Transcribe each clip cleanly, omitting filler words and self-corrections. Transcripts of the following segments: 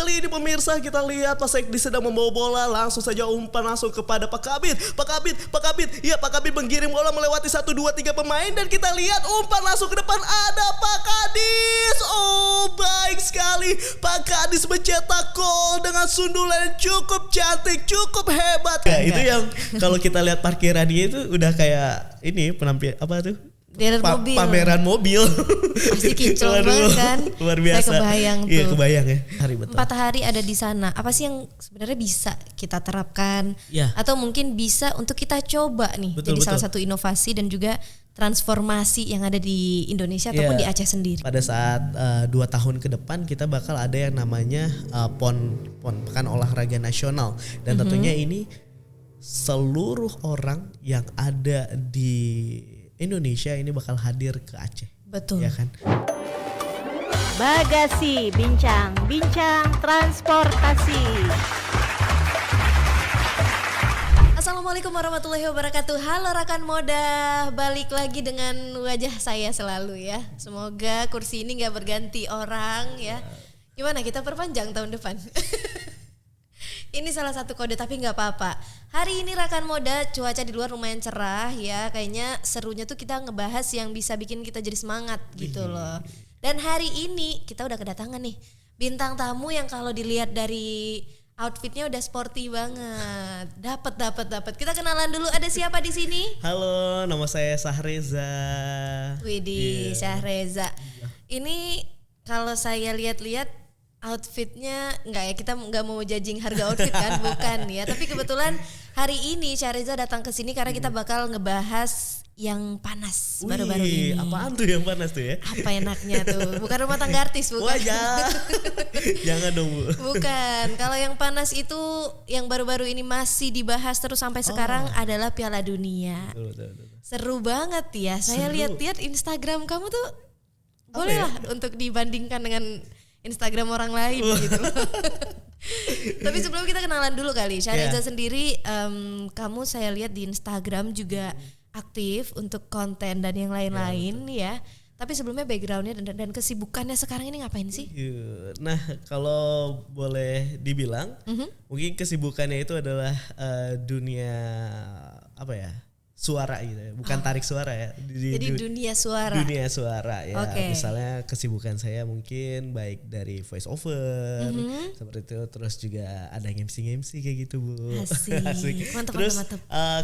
kali ini pemirsa kita lihat Pak Sekdi sedang membawa bola, langsung saja umpan langsung kepada Pak Kabit. Iya Pak Kabit menggiring bola melewati 1, 2, 3 pemain dan kita lihat umpan langsung ke depan ada Pak Kadis. Oh baik sekali, Pak Kadis mencetak gol dengan sundulan cukup cantik, cukup hebat. Ya, itu yang kalau kita lihat parkiran dia itu udah kayak ini penampilan apa tuh? Mobil. Pameran mobil. Pasti kinclong banget kan. Luar biasa. Saya kebayang tuh. Iya kebayang ya. Hari betul. 4 hari ada di sana. Apa sih yang sebenarnya bisa kita terapkan? Ya. Atau mungkin bisa untuk kita coba nih. Betul, jadi salah satu inovasi dan juga transformasi yang ada di Indonesia ataupun di Aceh sendiri. Pada saat 2 tahun ke depan kita bakal ada yang namanya PON Pekan Olahraga Nasional. Dan tentunya ini seluruh orang yang ada di Indonesia ini bakal hadir ke Aceh. Betul. Ya kan? Bagasi bincang transportasi. Assalamualaikum warahmatullahi wabarakatuh. Halo rekan Moda, balik lagi dengan wajah saya selalu ya. Semoga kursi ini gak berganti orang ya. Gimana kita perpanjang tahun depan? Ini salah satu kode tapi gak apa-apa. Hari ini rekan Moda cuaca di luar lumayan cerah ya. Kayaknya serunya tuh kita ngebahas yang bisa bikin kita jadi semangat gitu loh. Dan hari ini kita udah kedatangan nih bintang tamu yang kalau dilihat dari outfitnya udah sporty banget. Dapat. Kita kenalan dulu, ada siapa di sini? Halo, nama saya Sahreza. Widih, Sahreza. Ini kalau saya lihat-lihat outfitnya enggak ya, kita enggak mau judging harga outfit kan, bukan ya. Tapi kebetulan hari ini Sahreza datang ke sini karena kita bakal ngebahas yang panas baru-baru ini. Apaan tuh yang panas tuh ya? Apa enaknya tuh? Bukan rumah tangga artis, bukan. Wajah. Jangan dong Bu. Bukan. Kalau yang panas itu yang baru-baru ini masih dibahas terus sampai sekarang adalah Piala Dunia. Betul. Seru banget ya. Saya lihat-lihat Instagram kamu tuh boleh lah untuk dibandingkan dengan Instagram orang lain gitu. Tapi sebelum kita kenalan dulu kali, Sahreza sendiri, kamu saya lihat di Instagram juga aktif untuk konten dan yang lain-lain ya. Tapi sebelumnya backgroundnya dan kesibukannya sekarang ini ngapain sih? Nah kalau boleh dibilang, mungkin kesibukannya itu adalah dunia apa ya? Suara gitu ya, bukan tarik suara ya. Jadi dunia suara. Dunia suara ya. Misalnya kesibukan saya mungkin baik dari voice over seperti itu, terus juga ada MC kayak gitu Bu. Asik. Mantap. Terus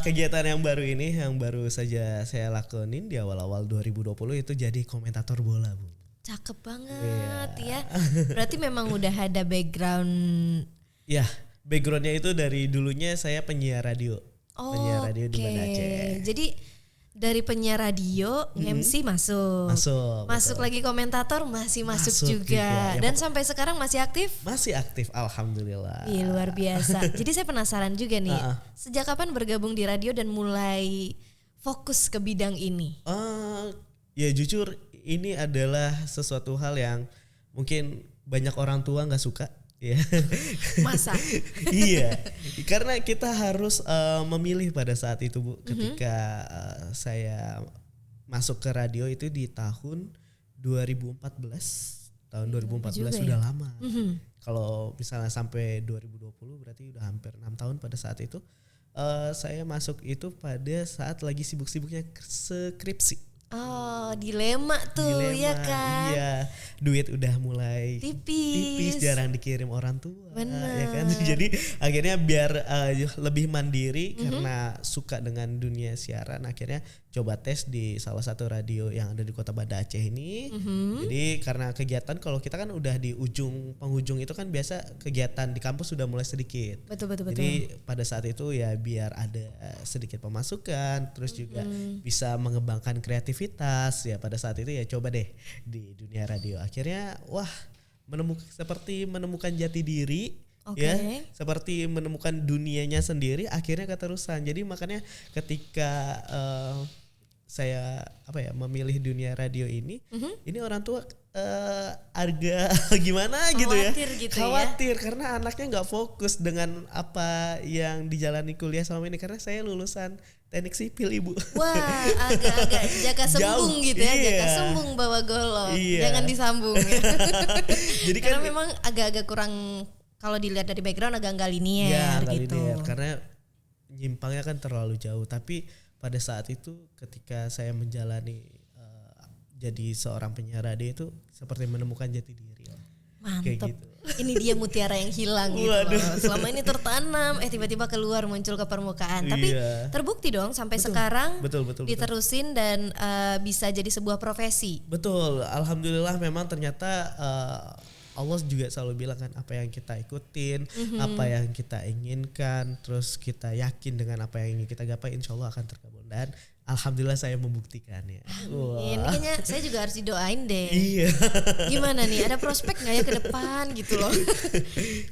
kegiatan yang baru ini yang baru saja saya lakonin di awal-awal 2020 itu jadi komentator bola Bu. Cakep banget ya. Berarti memang udah ada background. Ya, backgroundnya itu dari dulunya saya penyiar radio. Penyiar radio di Banda Aceh. Jadi dari penyiar radio, MC masuk lagi komentator masuk juga. Dan sampai sekarang masih aktif? Masih aktif, alhamdulillah. Iya luar biasa. Jadi saya penasaran juga nih, sejak kapan bergabung di radio dan mulai fokus ke bidang ini? Ya jujur ini adalah sesuatu hal yang mungkin banyak orang tua nggak suka. Ya. Masa? Iya, karena kita harus memilih pada saat itu Bu. Ketika saya masuk ke radio itu di tahun 2014. Tahun 2014 sudah lama. Kalau misalnya sampai 2020 berarti udah hampir 6 tahun pada saat itu. Saya masuk itu pada saat lagi sibuk-sibuknya skripsi. Oh, dilema tuh ya kan. Iya, duit udah mulai tipis, jarang dikirim orang tua. Bener. Ya kan. Jadi akhirnya biar lebih mandiri karena suka dengan dunia siaran, akhirnya coba tes di salah satu radio yang ada di Kota Banda Aceh ini. Jadi karena kegiatan kalau kita kan udah di penghujung itu kan biasa kegiatan di kampus sudah mulai sedikit. Betul. Jadi pada saat itu ya biar ada sedikit pemasukan, terus juga bisa mengembangkan kreativitas ya. Pada saat itu ya coba deh di dunia radio. Akhirnya seperti menemukan jati diri. Ya, seperti menemukan dunianya sendiri, akhirnya keterusan. Jadi makanya ketika saya memilih dunia radio ini orang tua agak gimana gitu ya. Khawatir gitu ya. Khawatir karena anaknya nggak fokus dengan apa yang dijalani kuliah selama ini karena saya lulusan teknik sipil Ibu. Wah, agak-agak jaka sembung Jauh, gitu ya, iya. jaka sembung bawa golok, Iya. jangan disambung ya. Jadi Karena kan memang agak-agak kurang, kalau dilihat dari background agak nggak ya linear nggak gitu. linear, karena nyimpangnya kan terlalu jauh. Tapi pada saat itu ketika saya menjalani jadi seorang penyiar radio itu seperti menemukan jati diri lah. Kayak Mantep. gitu. Ini dia mutiara yang hilang gitu Waduh. loh. Selama ini tertanam, tiba-tiba keluar muncul ke permukaan. Tapi Iya. terbukti dong sampai sekarang Betul. diterusin dan bisa jadi sebuah profesi. Betul, alhamdulillah memang ternyata Allah juga selalu bilang kan apa yang kita ikutin, apa yang kita inginkan, terus kita yakin dengan apa yang ingin kita gapai, insya Allah akan terkabul dan alhamdulillah saya membuktikannya. Ini kayaknya saya juga harus didoain deh. Iya. Gimana nih? Ada prospek nggak ya ke depan gitu loh?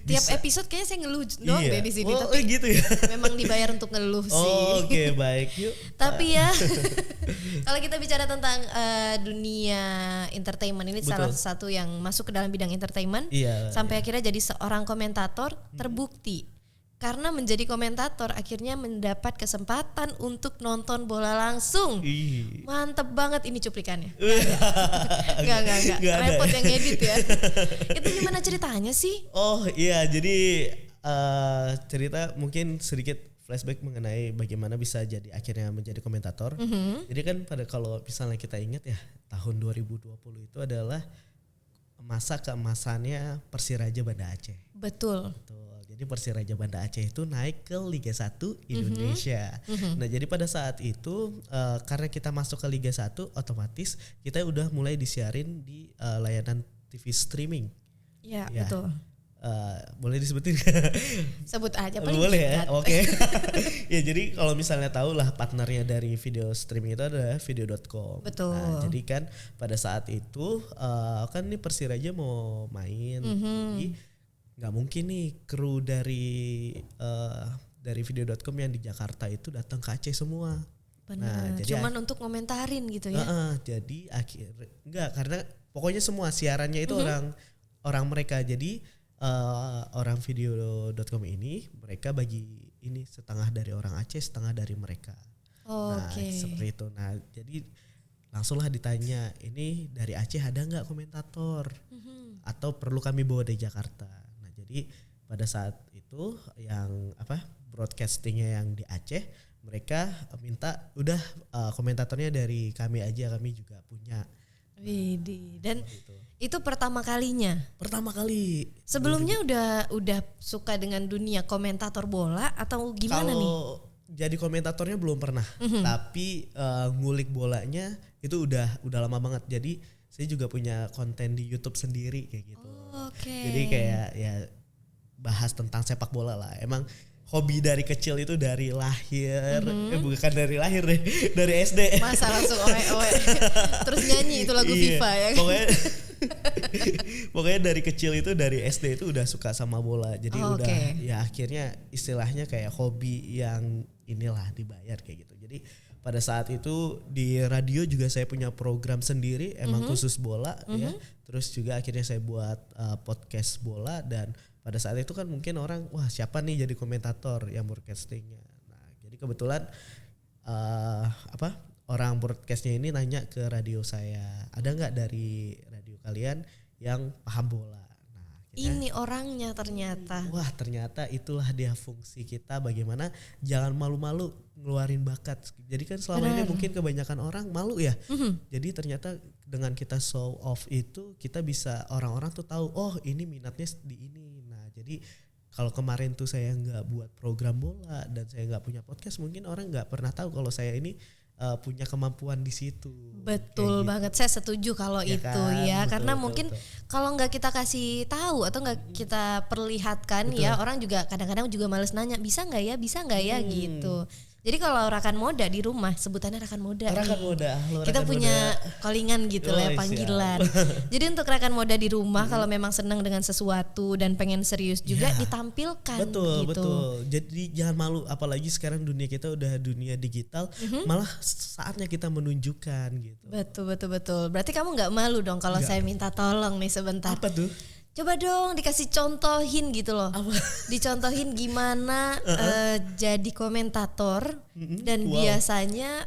Tiap episode kayaknya saya ngeluh doang Iya. deh di sini. Oh, Tapi gitu ya. memang dibayar untuk ngeluh sih. Oh, oke, baik. Yuk. Tapi ya, kalau kita bicara tentang dunia entertainment ini salah Betul. satu yang masuk ke dalam bidang entertainment, Iya. sampai akhirnya jadi seorang komentator terbukti. Karena menjadi komentator akhirnya mendapat kesempatan untuk nonton bola langsung. Ih. Mantep banget ini cuplikannya. Enggak. Nggak ada Repot ya. yang edit ya. Itu gimana ceritanya sih? Oh iya, jadi cerita mungkin sedikit flashback mengenai bagaimana bisa jadi akhirnya menjadi komentator. Jadi kan kalau misalnya kita ingat ya, tahun 2020 itu adalah masa keemasannya Persiraja Banda Aceh. Betul. Betul. Jadi Persiraja Banda Aceh itu naik ke Liga 1 Indonesia. Nah, jadi pada saat itu karena kita masuk ke Liga 1 otomatis kita udah mulai disiarin di layanan TV streaming. Ya, Ya. betul. Boleh disebutin? Sebut aja paling Boleh ya. singkat. Oke. Ya, jadi kalau misalnya tahu lah partnernya dari video streaming itu adalah video.com. Betul. Nah, jadi kan pada saat itu kan nih Persiraja mau main. Jadi nggak mungkin nih kru dari video.com yang di Jakarta itu datang ke Aceh semua. Benar. jadi Cuman untuk ngomentarin gitu ya. jadi akhirnya enggak, karena pokoknya semua siarannya itu orang mereka. Jadi orang video.com ini mereka bagi ini setengah dari orang Aceh, setengah dari mereka. Nah, Oke. seperti itu. Nah, jadi langsunglah ditanya, ini dari Aceh ada nggak komentator? Atau perlu kami bawa dari Jakarta? Nah, jadi pada saat itu yang broadcastingnya yang di Aceh, mereka minta udah komentatornya dari kami aja, kami juga punya. Widih. Dan Gitu. itu pertama kalinya. Pertama kali. Sebelumnya udah suka dengan dunia komentator bola atau gimana nih? Kalau jadi komentatornya belum pernah, tapi ngulik bolanya itu udah lama banget. Jadi saya juga punya konten di YouTube sendiri kayak gitu. Oke. Jadi kayak ya bahas tentang sepak bola lah. Emang hobi dari kecil itu dari lahir, bukan dari lahir deh, dari SD. Masa langsung oe-oe terus nyanyi itu lagu Iya, FIFA ya. Pokoknya dari kecil itu, dari SD itu udah suka sama bola. Jadi Oh, udah oke. ya akhirnya istilahnya kayak hobi yang inilah dibayar kayak gitu. Jadi pada saat itu di radio juga saya punya program sendiri emang khusus bola ya. Terus juga akhirnya saya buat podcast bola, dan pada saat itu kan mungkin orang, wah siapa nih jadi komentator yang broadcastingnya. Nah, jadi kebetulan orang broadcastnya ini nanya ke radio saya, ada nggak dari radio kalian yang paham bola? Nah, akhirnya, Ini orangnya ternyata. wah ternyata itulah dia fungsi kita, bagaimana jangan malu-malu ngeluarin bakat. Jadi kan selama ini Benar. mungkin kebanyakan orang malu ya. Jadi ternyata dengan kita show off itu kita bisa, orang-orang tuh tahu, oh ini minatnya di ini. Nah, jadi kalau kemarin tuh saya nggak buat program bola dan saya nggak punya podcast, mungkin orang nggak pernah tahu kalau saya ini punya kemampuan di situ. Betul Kayak gitu. banget, saya setuju kalau Ya itu kan? ya. Betul, Karena betul, mungkin betul. kalau nggak kita kasih tahu atau nggak kita perlihatkan ya, orang juga kadang-kadang juga males nanya bisa nggak ya gitu. Jadi kalau rekan moda di rumah sebutannya rekan moda. Rekan nih. moda, halo Kita rekan punya moda. callingan gitu lah, Oh, panggilan. Jadi untuk rekan moda di rumah kalau memang senang dengan sesuatu dan pengen serius juga Ya. ditampilkan Betul, gitu. betul. Jadi jangan malu, apalagi sekarang dunia kita udah dunia digital, malah saatnya kita menunjukkan gitu. Betul. Berarti kamu nggak malu dong kalau saya minta tolong nih sebentar. Apa tuh? Coba dong dikasih contohin gitu loh. Apa? Dicontohin gimana jadi komentator dan Wow. biasanya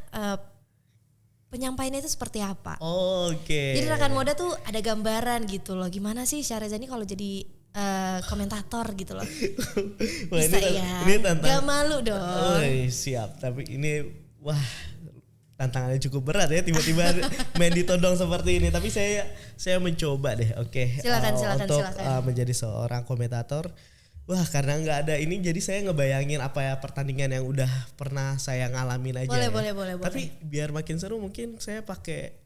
penyampaiannya itu seperti apa. Oke. Jadi rekan moda tuh ada gambaran gitu loh. Gimana sih Syahrezani kalau jadi komentator gitu loh. Wah, Bisa ini, ya. ini tantang. Gak malu dong. Siap. Tapi ini tantangannya cukup berat ya, tiba-tiba main ditodong seperti ini. Tapi saya mencoba deh. Oke. Silakan. Untuk menjadi seorang komentator. Wah, karena nggak ada ini, jadi saya ngebayangin apa ya pertandingan yang udah pernah saya ngalamin aja. Boleh. Tapi biar makin seru mungkin saya pakai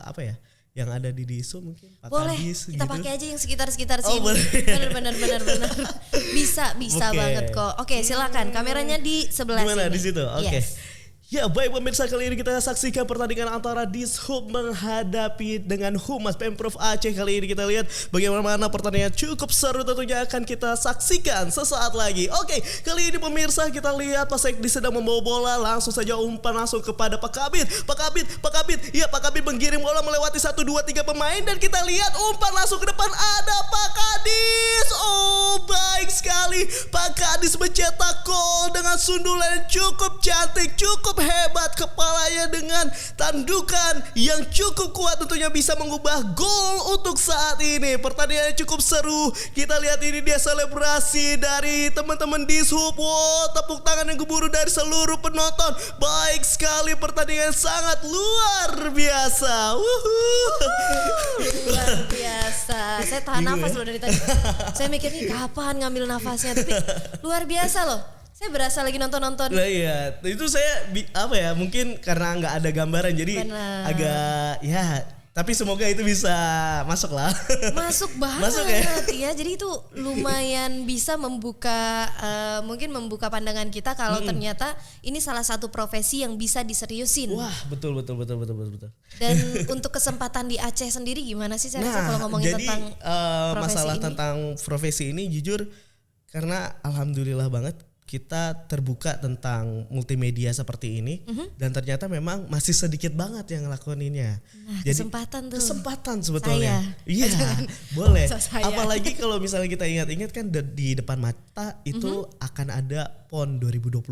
apa ya? Yang ada di Disu mungkin Pak Boleh, Kadis kita gitu. pakai aja yang sekitar Oh, sini. boleh. Bener. Bisa Oke. banget kok. Oke, silakan. Kameranya di sebelah Gimana sini. di situ? Oke. Yes. Ya baik pemirsa, kali ini kita saksikan pertandingan antara Dishub menghadapi dengan Humas Pemprov Aceh. Kali ini kita lihat bagaimana pertandingan cukup seru, tentunya akan kita saksikan sesaat lagi. Oke, kali ini pemirsa kita lihat Pak Sekdi sedang membawa bola, langsung saja umpan langsung kepada Pak Kabit. Ya Pak Kabit menggiring bola melewati 1, 2, 3 pemain dan kita lihat umpan langsung ke depan, ada Pak Kadis. Oh baik sekali, Pak Kadis mencetak gol dengan sundulan yang cukup cantik, cukup hebat, kepalanya dengan tandukan yang cukup kuat tentunya bisa mengubah gol untuk saat ini. Pertandingan cukup seru. Kita lihat ini dia selebrasi dari teman-teman Dishub. Wow, tepuk tangan yang gemuruh dari seluruh penonton. Baik sekali, pertandingan sangat luar biasa. Luar biasa. Saya tahan Bingung nafas ya? loh dari tadi. Saya mikir nih kapan ngambil nafasnya, tapi luar biasa loh. Saya berasa lagi nonton-nonton. Nah iya, itu saya apa ya, mungkin karena nggak ada gambaran jadi Benar. agak ya, tapi semoga itu bisa masuk lah. Masuk banget. Masuk ya? Ya, jadi itu lumayan bisa membuka mungkin membuka pandangan kita kalau ternyata ini salah satu profesi yang bisa diseriusin. Wah, betul. Dan untuk kesempatan di Aceh sendiri gimana sih saya rasa kalau ngomongin jadi, tentang profesi masalah ini? tentang profesi ini jujur karena alhamdulillah banget kita terbuka tentang multimedia seperti ini dan ternyata memang masih sedikit banget yang ngelakuinnya. Nah, kesempatan tuh. Kesempatan sebetulnya. Saya. Iya, boleh. Saya. Apalagi kalau misalnya kita ingat-ingat kan di depan mata itu akan ada PON 2024.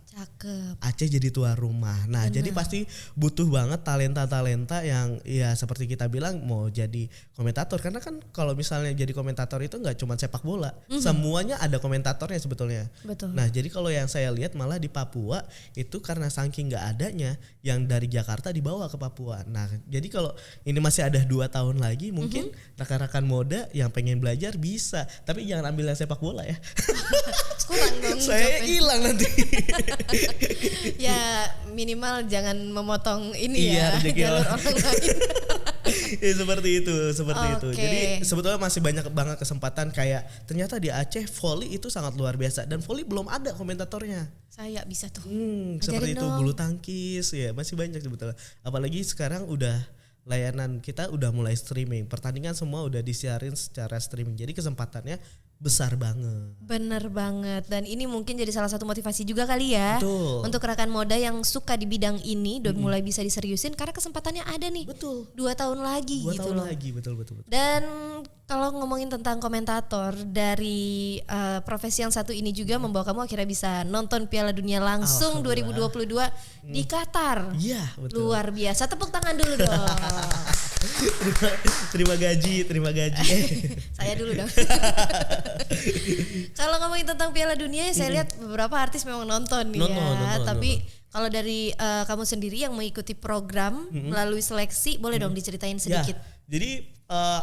Cakep. Aceh jadi tuan rumah. Nah, jadi pasti butuh banget talenta-talenta yang ya seperti kita bilang mau jadi komentator. Karena kan kalau misalnya jadi komentator itu nggak cuma sepak bola, semuanya ada komentatornya sebetulnya. Betul. Nah, jadi kalau yang saya lihat malah di Papua itu karena saking nggak adanya, yang dari Jakarta dibawa ke Papua. Nah, jadi kalau ini masih ada 2 tahun lagi, mungkin rekan-rekan moda yang pengen belajar bisa, tapi jangan ambil yang sepak bola ya. Kurang dong. Saya hilang nanti. Ya minimal jangan memotong ini Iya, ya rezeki jalur orang. orang lain. Ya, seperti itu. Oke. Jadi sebetulnya masih banyak banget kesempatan, kayak ternyata di Aceh volley itu sangat luar biasa dan volley belum ada komentatornya. Saya bisa tuh. Seperti itu, dong. bulu tangkis ya masih banyak sebetulnya. Apalagi sekarang udah layanan kita udah mulai streaming. Pertandingan semua udah disiarin secara streaming. Jadi kesempatannya besar banget. Bener banget, dan ini mungkin jadi salah satu motivasi juga kali ya. Betul. Untuk rekan moda yang suka di bidang ini udah mulai bisa diseriusin karena kesempatannya ada nih. Betul. 2 tahun lagi 2 gitu tahun loh. lagi, betul. Dan kalau ngomongin tentang komentator dari profesi yang satu ini juga membawa kamu akhirnya bisa nonton Piala Dunia langsung 2022 di Qatar. Iya, betul. Luar biasa, tepuk tangan dulu dong. terima gaji. Saya dulu dong. Kalau ngomongin tentang Piala Dunia, saya lihat beberapa artis memang nonton nih Nonton. Tapi kalau dari kamu sendiri yang mengikuti program melalui seleksi, boleh dong diceritain sedikit. Ya, jadi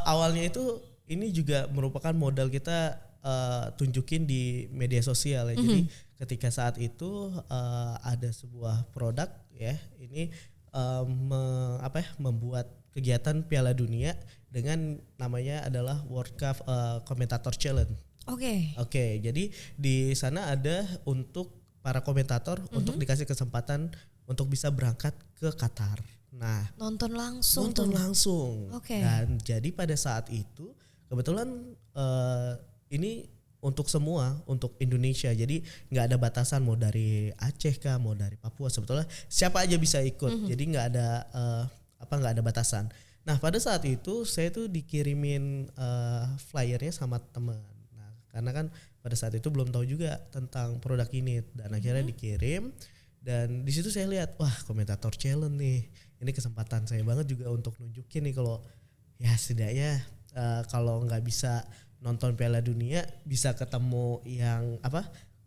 awalnya itu ini juga merupakan modal kita tunjukin di media sosial ya. Jadi ketika saat itu ada sebuah produk ya, ini membuat kegiatan Piala Dunia dengan namanya adalah World Cup Commentator Challenge. Oke. Oke, jadi di sana ada untuk para komentator untuk dikasih kesempatan untuk bisa berangkat ke Qatar. Nah, Nonton langsung nonton tuh. langsung. Oke. Dan jadi pada saat itu kebetulan ini untuk semua, untuk Indonesia. Jadi nggak ada batasan mau dari Aceh kah, mau dari Papua. Sebetulnya siapa aja bisa ikut. Jadi nggak ada nggak ada batasan. Nah pada saat itu saya tuh dikirimin flyernya sama teman. Nah karena kan pada saat itu belum tahu juga tentang produk ini dan akhirnya dikirim. Dan di situ saya lihat, wah komentator challenge nih. Ini kesempatan saya banget juga untuk nunjukin nih kalau ya setidaknya kalau nggak bisa nonton Piala Dunia bisa ketemu yang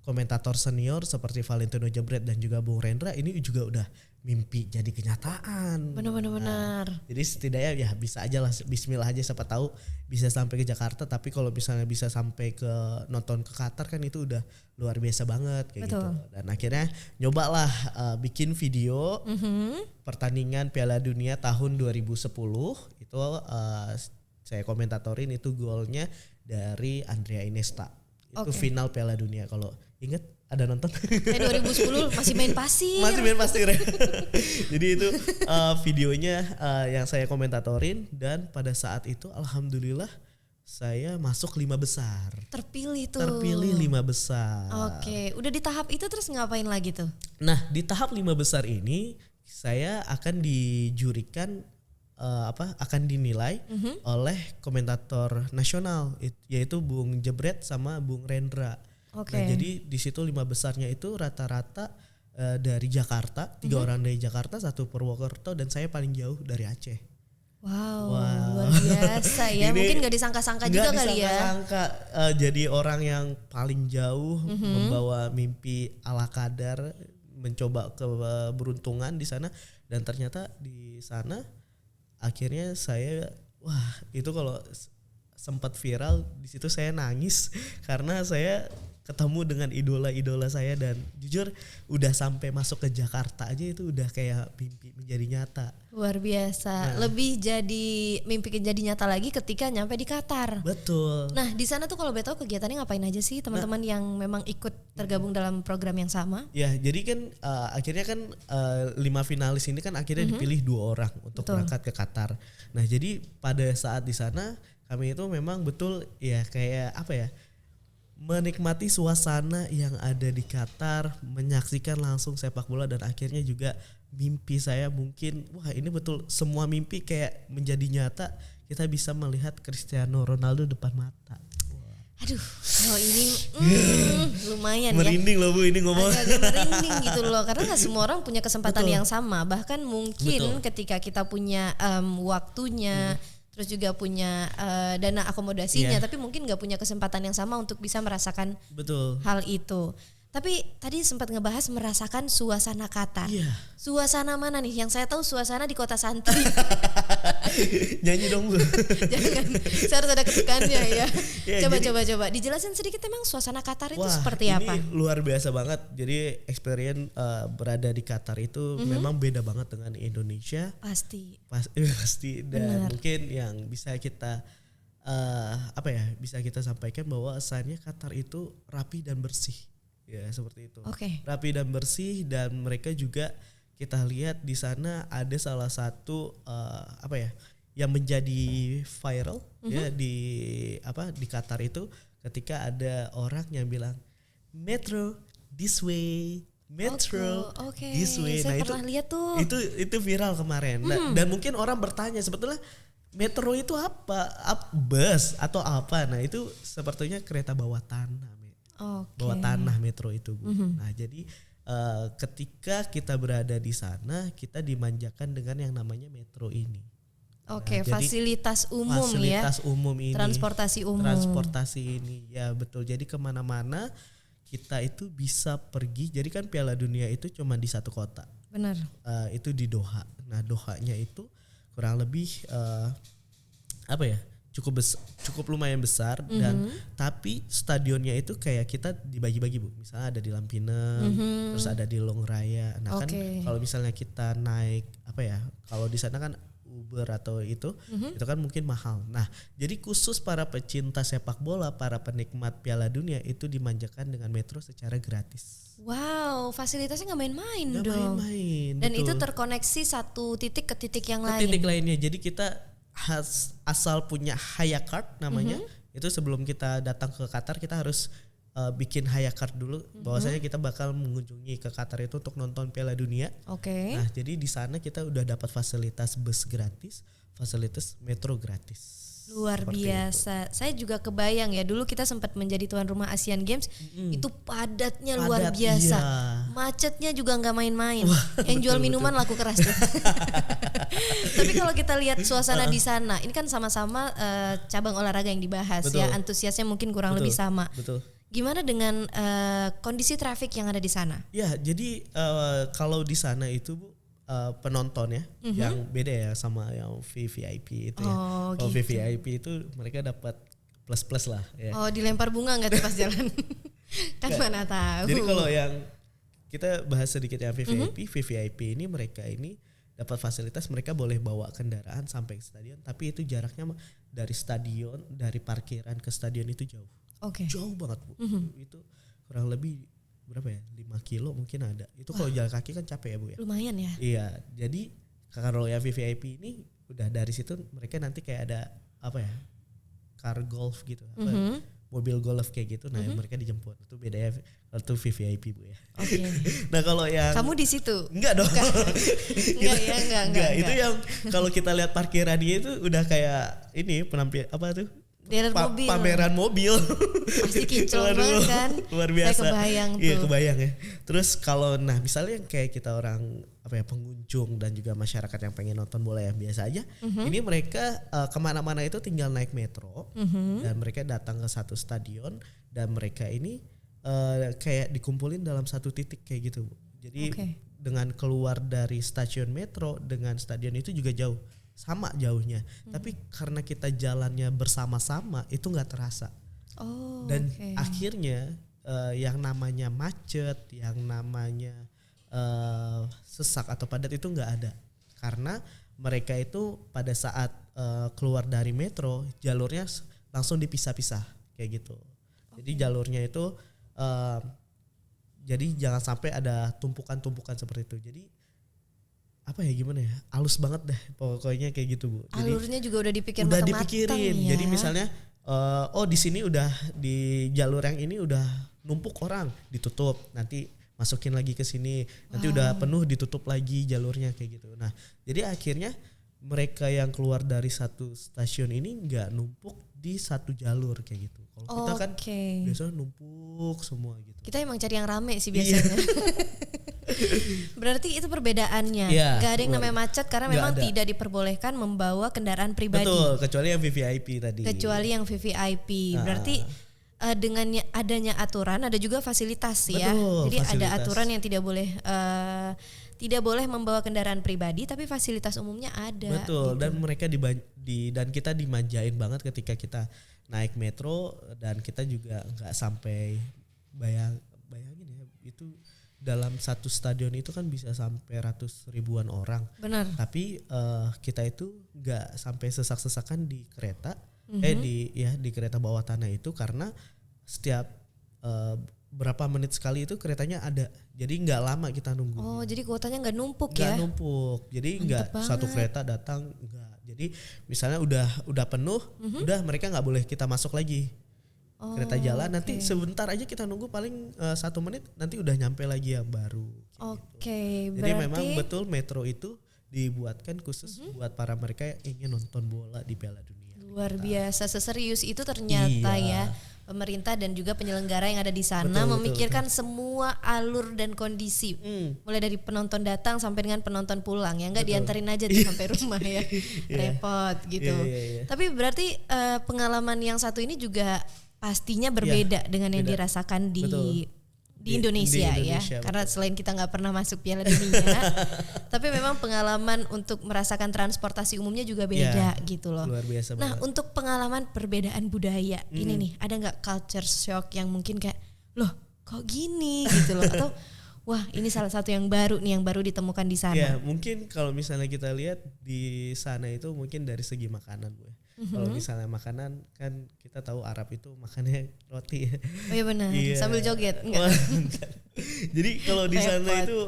komentator senior seperti Valentino Jebret dan juga Bung Rendra, ini juga udah mimpi jadi kenyataan. Benar. Jadi setidaknya ya bisa aja lah, bismillah aja, siapa tahu bisa sampai ke Jakarta. Tapi kalau misalnya bisa sampai ke nonton ke Qatar kan itu udah luar biasa banget kayak gitu. Dan akhirnya nyobalah bikin video pertandingan Piala Dunia tahun 2010 itu saya komentatorin itu golnya dari Andrea Iniesta. Itu final Piala Dunia, kalau inget ada nonton? Kayak 2010 masih main pasir. Masih main pasir. Jadi itu videonya yang saya komentatorin, dan pada saat itu alhamdulillah saya masuk 5 besar. Terpilih tuh. Terpilih 5 besar. Oke, udah di tahap itu terus ngapain lagi tuh? Nah, di tahap 5 besar ini saya akan dijurikan akan dinilai oleh komentator nasional, yaitu Bung Jebret sama Bung Rendra. Nah, jadi di situ 5 besarnya itu rata-rata dari Jakarta, 3 orang dari Jakarta, 1 Purwokerto, dan saya paling jauh dari Aceh. Wow. Luar biasa ya. Mungkin gak disangka-sangka juga kali ya. Disangka-sangka jadi orang yang paling jauh, membawa mimpi ala kadar, mencoba keberuntungan di sana, dan ternyata di sana akhirnya saya, wah itu kalau sempat viral di situ saya nangis karena saya ketemu dengan idola-idola saya, dan jujur udah sampai masuk ke Jakarta aja itu udah kayak mimpi menjadi nyata. Luar biasa. Lebih jadi mimpi jadi nyata lagi ketika nyampe di Qatar. Betul. Nah di sana tuh kalau beto kegiatannya ngapain aja sih teman-teman yang memang ikut tergabung dalam program yang sama? Ya jadi kan akhirnya kan 5 finalis ini kan akhirnya dipilih 2 orang untuk berangkat ke Qatar. Nah jadi pada saat di sana kami itu memang betul ya kayak menikmati suasana yang ada di Qatar, menyaksikan langsung sepak bola, dan akhirnya juga mimpi saya mungkin, wah ini betul semua mimpi kayak menjadi nyata, kita bisa melihat Cristiano Ronaldo depan mata. Aduh, kalau ini lumayan merinding loh Bu ini ngomong. Agak merinding gitu loh, karena gak semua orang punya kesempatan yang sama. Bahkan mungkin ketika kita punya waktunya, terus juga punya dana akomodasinya, tapi mungkin gak punya kesempatan yang sama untuk bisa merasakan hal itu. Tapi tadi sempat ngebahas merasakan suasana Qatar. Suasana mana nih? Yang saya tahu suasana di kota santri. Nyanyi dong Bu. Jangan, saya harus ada ketukannya ya. Coba dijelasin sedikit emang suasana Qatar itu seperti apa? Ini luar biasa banget. Jadi experience berada di Qatar itu memang beda banget dengan Indonesia. Pasti dan mungkin yang bisa kita bisa kita sampaikan bahwa asalnya Qatar itu rapi dan bersih. Ya seperti itu. Rapi dan bersih, dan mereka juga kita lihat di sana ada salah satu yang menjadi viral ya di Qatar itu, ketika ada orang yang bilang metro this way, metro this way. Saya Nah pernah lihat tuh. Itu viral kemarin. Dan mungkin orang bertanya sebetulnya metro itu apa? Bus atau apa? Nah itu sepertinya kereta bawah tanah. Bawah tanah metro itu Bu. Nah jadi ketika kita berada di sana, kita dimanjakan dengan yang namanya metro ini. Fasilitas umum ya. Fasilitas umum ini. Transportasi umum. Transportasi ini ya betul. Jadi kemana-mana kita itu bisa pergi. Jadi kan Piala Dunia itu cuma di 1 kota. Benar. Itu di Doha. Nah Dohanya itu kurang lebih cukup lumayan besar, dan tapi stadionnya itu kayak kita dibagi-bagi Bu. Misalnya ada di Lampinem, terus ada di Long Raya. Nah kan kalau misalnya kita naik kalau di sana kan Uber atau itu kan mungkin mahal. Nah, jadi khusus para pecinta sepak bola, para penikmat Piala Dunia itu dimanjakan dengan metro secara gratis. Wow, fasilitasnya nggak main-main Nggak dong. main-main, Dan betul. itu terkoneksi satu titik ke titik yang Ke lain. titik lainnya. Jadi kita asal punya Haya Card namanya, itu sebelum kita datang ke Qatar kita harus bikin Haya Card dulu, bahwasanya kita bakal mengunjungi ke Qatar itu untuk nonton Piala Dunia. Oke. Nah, jadi di sana kita udah dapat fasilitas bus gratis, fasilitas metro gratis. Luar Seperti biasa. Saya juga kebayang ya, dulu kita sempat menjadi tuan rumah Asian Games, itu padatnya luar Padat, biasa. iya. Macetnya juga nggak main-main. Yang jual minuman laku keras tuh. Tapi kalau kita lihat suasana di sana, ini kan sama-sama cabang olahraga yang dibahas ya, Betul. antusiasnya mungkin kurang Betul, lebih sama. Betul. Gimana dengan kondisi trafik yang ada di sana? Ya, jadi kalau di sana itu Bu, penonton ya, yang beda ya sama yang VVIP itu ya. Oh, Kalau gitu. VVIP itu mereka dapat plus-plus lah ya. Oh, dilempar bunga nggak tuh pas jalan? Kan mana tahu. Jadi kalau yang kita bahas sedikit yang VVIP ini mereka ini dapat fasilitas, mereka boleh bawa kendaraan sampai ke stadion, tapi itu jaraknya dari stadion, dari parkiran ke stadion itu jauh. Oke. Jauh banget Bu. Itu kurang lebih berapa ya? 5 kilo mungkin ada. Itu kalau jalan kaki kan capek ya Bu ya. Lumayan ya. Iya, jadi kalau ya VVIP ini udah dari situ mereka nanti kayak ada apa ya? Car golf gitu, apa? Mobil golf kayak gitu. Nah, mereka dijemput. Itu beda ya. Kalau itu VVIP Bu ya. Oke. Nah, kalau yang Kamu di situ? enggak dong. Enggak ya, enggak. Itu yang kalau kita lihat parkirannya itu udah kayak ini penampil apa tuh? Dealer mobil. Pameran mobil. Pasti kinclong Waduh, banget kan. Luar biasa. Saya kebayang tuh. Iya, kebayang ya. Terus kalau misalnya yang kayak kita orang apa ya, pengunjung dan juga masyarakat yang pengen nonton bola yang biasa aja, ini mereka kemana-mana itu tinggal naik metro dan mereka datang ke satu stadion dan mereka ini kayak dikumpulin dalam satu titik kayak gitu. Jadi dengan keluar dari stasiun metro dengan stadion itu juga jauh. Sama jauhnya, tapi karena kita jalannya bersama-sama itu nggak terasa. Dan akhirnya yang namanya macet, yang namanya sesak atau padat itu nggak ada, karena mereka itu pada saat keluar dari metro jalurnya langsung dipisah-pisah kayak gitu. Jadi jalurnya itu jadi jangan sampai ada tumpukan-tumpukan seperti itu. Jadi apa ya, gimana ya, halus banget dah pokoknya kayak gitu Bu. Jadi alurnya juga udah dipikir udah matang-matang dipikirin ya. Jadi misalnya di sini udah di jalur yang ini udah numpuk orang, ditutup, nanti masukin lagi ke sini, nanti udah penuh ditutup lagi jalurnya kayak gitu. Nah, jadi akhirnya mereka yang keluar dari satu stasiun ini nggak numpuk di satu jalur kayak gitu. Kalau kita kan biasanya numpuk semua gitu. Kita emang cari yang rame sih biasanya. Berarti itu perbedaannya. Iya, Gak ada yang namanya macet karena nggak memang ada. tidak diperbolehkan membawa kendaraan pribadi. Betul, kecuali yang VVIP tadi. Kecuali yang VVIP. Berarti dengan adanya aturan ada juga fasilitas ya. Betul, Jadi ada fasilitas. aturan yang tidak boleh membawa kendaraan pribadi, tapi fasilitas umumnya ada. Betul, gitu. dan mereka dan kita dimanjain banget ketika kita naik metro, dan kita juga nggak sampai bayangin ya, itu dalam satu stadion itu kan bisa sampai ratus ribuan orang. Benar. Tapi kita itu nggak sampai sesak-sesakan di kereta, di kereta bawah tanah itu, karena setiap berapa menit sekali itu keretanya ada. Jadi nggak lama kita nunggu. Oh, jadi kuotanya nggak numpuk Nggak ya? numpuk. Jadi Mantep nggak satu banget. kereta datang, nggak. Jadi misalnya udah penuh, udah mereka nggak boleh kita masuk lagi. Kereta jalan, nanti sebentar aja kita nunggu, paling 1 menit nanti udah nyampe lagi yang baru. Oke, Jadi berarti memang betul metro itu dibuatkan khusus buat para mereka yang ingin nonton bola di Piala Dunia. luar biasa, seserius itu ternyata Iya. ya. Pemerintah dan juga penyelenggara yang ada di sana Betul, memikirkan semua alur dan kondisi. Mulai dari penonton datang sampai dengan penonton pulang ya, enggak diantarin aja tuh sampai rumah ya. Repot gitu. Iya. Tapi berarti pengalaman yang satu ini juga pastinya berbeda dengan yang beda. dirasakan di Betul. di Indonesia, di ya. Indonesia, Karena selain kita nggak pernah masuk Piala Dunia, tapi memang pengalaman untuk merasakan transportasi umumnya juga beda gitu loh. Luar biasa Nah, banget. untuk pengalaman perbedaan budaya ini nih, ada nggak culture shock yang mungkin kayak, loh kok gini gitu loh, atau Wah, ini salah satu yang baru nih, yang baru ditemukan di sana. Ya mungkin kalau misalnya kita lihat di sana itu mungkin dari segi makanan Bu. Kalau misalnya makanan kan kita tahu Arab itu makannya roti ya. Oh iya benar, Iya. sambil joget. Enggak. Wah, enggak. Jadi kalau di sana Repot. itu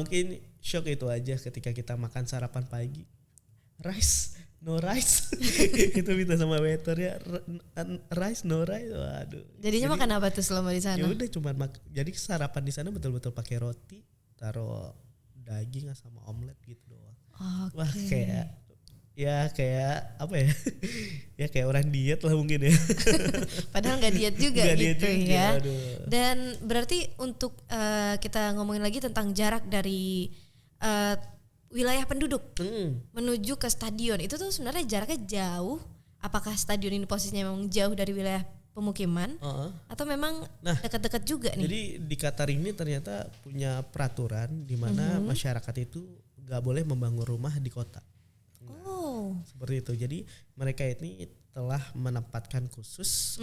mungkin shock itu aja ketika kita makan sarapan pagi. Rice, no rice. Kita minta sama waiter ya rice, no rice. Waduh. Jadinya makan apa tuh selama di sana? Ya udah cuman jadi sarapan di sana betul-betul pakai roti, taruh daging sama omelet gitu doang. Oke. Wah kayak apa ya? Ya kayak orang diet lah mungkin ya. Padahal nggak diet juga Nggak diet gitu juga, ya. aduh. Dan berarti untuk kita ngomongin lagi tentang jarak dari wilayah penduduk menuju ke stadion, itu tuh sebenarnya jaraknya jauh. Apakah stadion ini posisinya memang jauh dari wilayah pemukiman atau memang dekat-dekat juga nih? Jadi di Qatar ini ternyata punya peraturan di mana masyarakat itu nggak boleh membangun rumah di kota. Oh, Seperti itu. Jadi mereka ini telah menempatkan khusus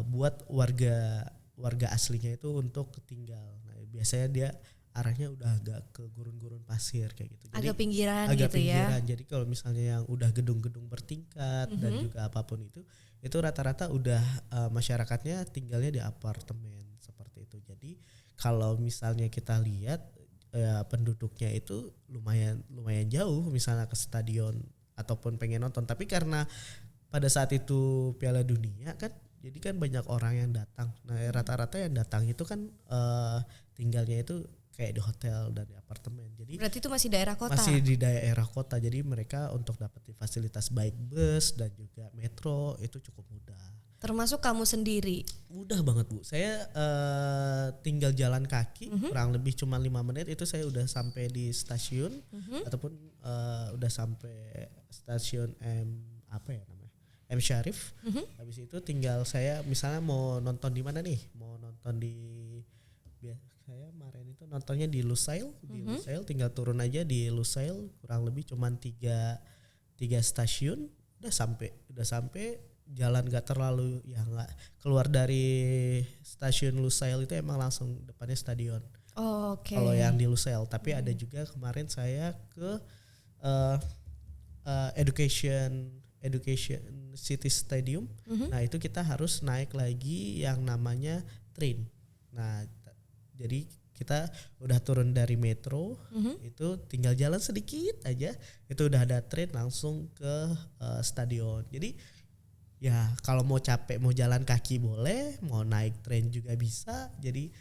buat warga aslinya itu untuk tinggal. Nah, biasanya dia arahnya udah agak ke gurun-gurun pasir kayak gitu. Jadi agak pinggiran agak gitu pinggiran. ya. Jadi kalau misalnya yang udah gedung-gedung bertingkat dan juga apapun itu rata-rata udah masyarakatnya tinggalnya di apartemen seperti itu. Jadi kalau misalnya kita lihat penduduknya itu lumayan jauh misalnya ke stadion ataupun pengen nonton, tapi karena pada saat itu Piala Dunia kan, jadi kan banyak orang yang datang. Nah rata-rata yang datang itu kan tinggalnya itu kayak di hotel dan di apartemen. Jadi Berarti itu masih daerah kota. masih di daerah kota. Jadi mereka untuk dapetin fasilitas baik bus dan juga metro itu cukup mudah. Termasuk kamu sendiri. Mudah banget Bu. Saya tinggal jalan kaki kurang lebih cuma 5 menit itu saya udah sampai di stasiun ataupun udah sampai stasiun M Syarif. Habis itu tinggal saya misalnya mau nonton di mana nih? Mau nonton saya kemarin itu nontonnya di Lusail, Lusail tinggal turun aja di Lusail kurang lebih cuma 3 stasiun udah sampai jalan gak terlalu ya nggak keluar dari stasiun Lusail itu emang langsung depannya stadion. Oh, oke. Kalau yang di Lusail, tapi ada juga kemarin saya ke Education City Stadium. Nah itu kita harus naik lagi yang namanya train. Nah jadi kita udah turun dari metro, itu tinggal jalan sedikit aja, itu udah ada train langsung ke stadion. Jadi ya kalau mau capek mau jalan kaki boleh, mau naik train juga bisa. Jadi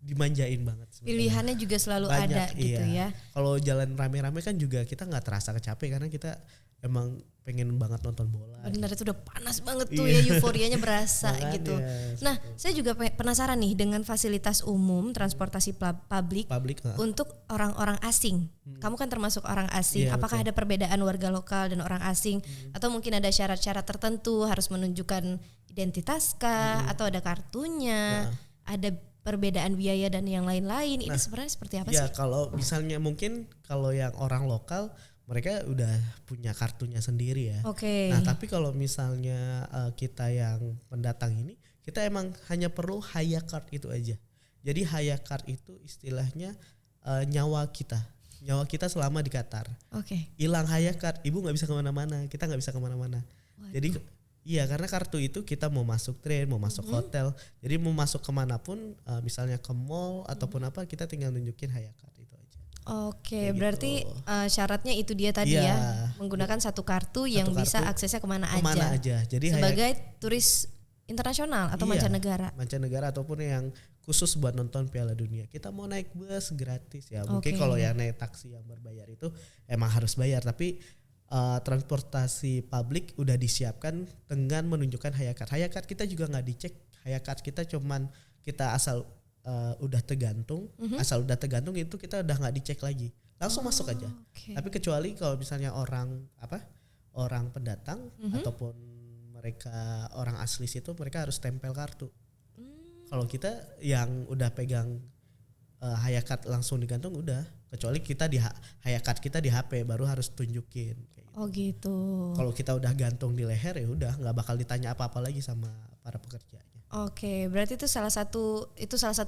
dimanjain banget sebenarnya. Pilihannya juga selalu Banyak, ada gitu iya. ya. Kalau jalan rame-rame kan juga kita nggak terasa capek karena kita emang pengen banget nonton bola. Benar, itu udah panas banget tuh Iya. ya, euforianya berasa Makanya, gitu. Nah, saya juga penasaran nih dengan fasilitas umum transportasi publik untuk orang-orang asing. Kamu kan termasuk orang asing. Iya, Apakah betul. ada perbedaan warga lokal dan orang asing atau mungkin ada syarat-syarat tertentu harus menunjukkan identitas kah atau ada kartunya? Ada perbedaan biaya dan yang lain-lain. Ini sebenarnya seperti apa Ya sih? kalau misalnya mungkin kalau yang orang lokal mereka udah punya kartunya sendiri ya. Oke. Nah tapi kalau misalnya kita yang pendatang ini kita emang hanya perlu Haya Card itu aja. Jadi Haya Card itu istilahnya nyawa kita selama di Qatar. Oke. Hilang Haya Card, ibu nggak bisa kemana-mana, kita nggak bisa kemana-mana. Jadi iya karena kartu itu kita mau masuk train, mau masuk hotel, jadi mau masuk kemanapun, misalnya ke mall ataupun apa kita tinggal nunjukin Haya Card itu aja. Oke, Kayak berarti gitu. Syaratnya itu dia tadi Iya. ya, menggunakan satu kartu yang bisa kartu, aksesnya kemana Kemana aja. aja. Jadi Sebagai turis internasional atau Iya, mancanegara. mancanegara ataupun yang khusus buat nonton Piala Dunia. Kita mau naik bus gratis ya. Mungkin Oke. kalau yang naik taksi yang berbayar itu emang harus bayar, tapi transportasi publik udah disiapkan dengan menunjukkan Haya Card. Haya Card kita juga nggak dicek. Haya Card kita cuman kita asal udah tergantung, asal udah tergantung itu kita udah nggak dicek lagi, langsung masuk aja. Oke. Tapi kecuali kalau misalnya orang pendatang ataupun mereka orang asli situ, mereka harus tempel kartu. Kalau kita yang udah pegang Haya Card langsung digantung udah, kecuali kita di Haya Card kita di HP baru harus tunjukin. Kayak gitu. Oh gitu. Kalau kita udah gantung di leher ya udah nggak bakal ditanya apa-apa lagi sama para pekerjanya. Oke, berarti itu salah satu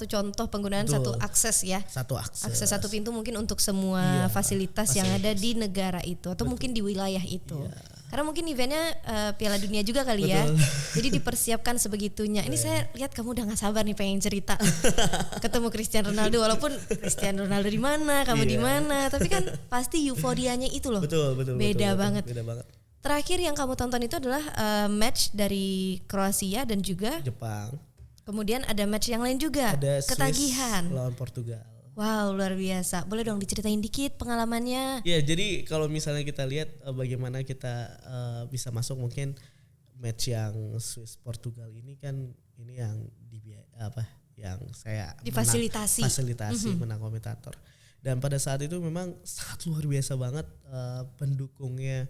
contoh penggunaan Betul. satu akses ya. Satu akses. Akses satu pintu mungkin untuk semua Iya, fasilitas yang ada di negara itu atau mungkin di wilayah itu. Karena mungkin eventnya Piala Dunia juga kali ya. Jadi dipersiapkan sebegitunya. Ini saya lihat kamu udah gak sabar nih pengen cerita. Ketemu Cristiano Ronaldo, walaupun Cristiano Ronaldo di mana, kamu di mana, tapi kan pasti euforianya itu loh. Betul. Beda banget. Beda banget. Terakhir yang kamu tonton itu adalah match dari Kroasia dan juga Jepang. kemudian ada match yang lain juga. Ada Swiss Ketagihan. lawan Portugal. Wow, luar biasa. Boleh dong diceritain dikit pengalamannya? Ya, jadi kalau misalnya kita lihat bagaimana kita bisa masuk, mungkin match yang Swiss Portugal ini kan ini yang yang saya Difasilitasi. menang komentator. Dan pada saat itu memang sangat luar biasa banget pendukungnya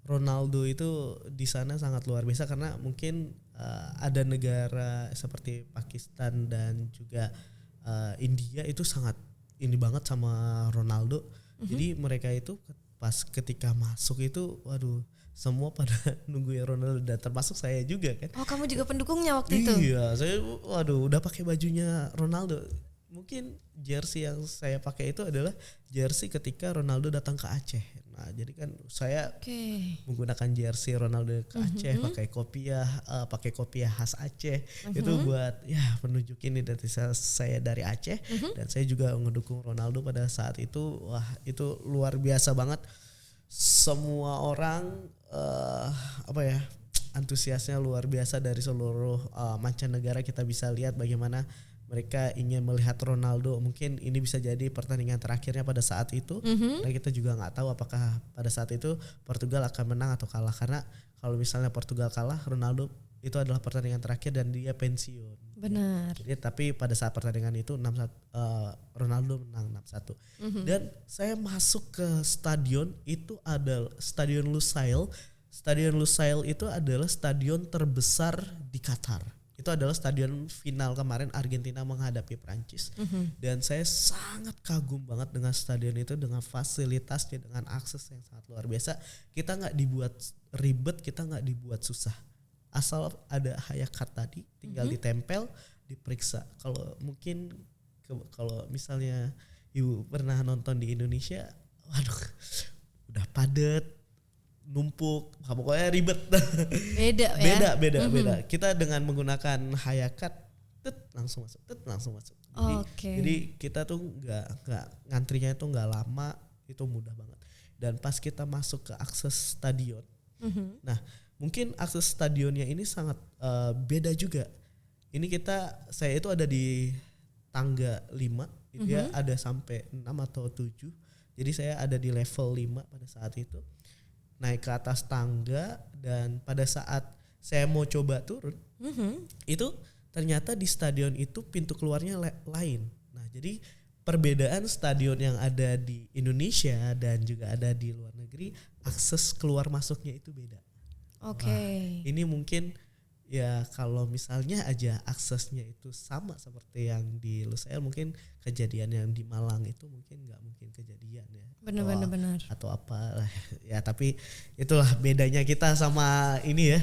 Ronaldo itu di sana sangat luar biasa karena mungkin ada negara seperti Pakistan dan juga India itu sangat ini banget sama Ronaldo. Jadi mereka itu pas ketika masuk itu waduh semua pada nungguin Ronaldo dan termasuk saya juga kan. Oh, kamu juga pendukungnya waktu itu? Iya, saya waduh udah pakai bajunya Ronaldo. Mungkin jersey yang saya pakai itu adalah jersey ketika Ronaldo datang ke Aceh. Nah, jadi kan saya menggunakan jersey Ronaldo ke Aceh, pakai kopiah khas Aceh. Itu buat ya menunjukin identitas saya dari Aceh dan saya juga mendukung Ronaldo pada saat itu. Wah, itu luar biasa banget. Semua orang antusiasnya luar biasa dari seluruh mancanegara. Kita bisa lihat bagaimana mereka ingin melihat Ronaldo. Mungkin ini bisa jadi pertandingan terakhirnya pada saat itu. Karena kita juga nggak tahu apakah pada saat itu Portugal akan menang atau kalah. Karena kalau misalnya Portugal kalah, Ronaldo itu adalah pertandingan terakhir dan dia pensiun. Benar. Jadi, tapi pada saat pertandingan itu Ronaldo menang 6-1. Dan saya masuk ke stadion itu adalah Stadion Lusail. Stadion Lusail itu adalah stadion terbesar di Qatar. Itu adalah stadion final kemarin Argentina menghadapi Prancis. Dan saya sangat kagum banget dengan stadion itu, dengan fasilitasnya, dengan akses yang sangat luar biasa. Kita nggak dibuat ribet, kita nggak dibuat susah. Asal ada hayakat tadi, tinggal ditempel, diperiksa. Kalau mungkin kalau misalnya ibu pernah nonton di Indonesia, waduh, udah padat, numpuk, pokoknya ribet. Beda. Kita dengan menggunakan hayakat, langsung masuk. Jadi kita tuh nggak ngantrinya itu nggak lama, itu mudah banget. Dan pas kita masuk ke akses stadion, nah mungkin akses stadionnya ini sangat beda juga. Ini saya itu ada di tangga 5, dia ada sampai 6 atau 7. Jadi saya ada di level 5 pada saat itu. Naik ke atas tangga dan pada saat saya mau coba turun, itu ternyata di stadion itu pintu keluarnya lain. Nah, jadi perbedaan stadion yang ada di Indonesia dan juga ada di luar negeri, akses keluar masuknya itu beda. Ini mungkin ya kalau misalnya aja aksesnya itu sama seperti yang di Lusail, mungkin kejadian yang di Malang itu mungkin nggak mungkin kejadian ya. Benar. Atau apa ya, tapi itulah bedanya kita sama ini ya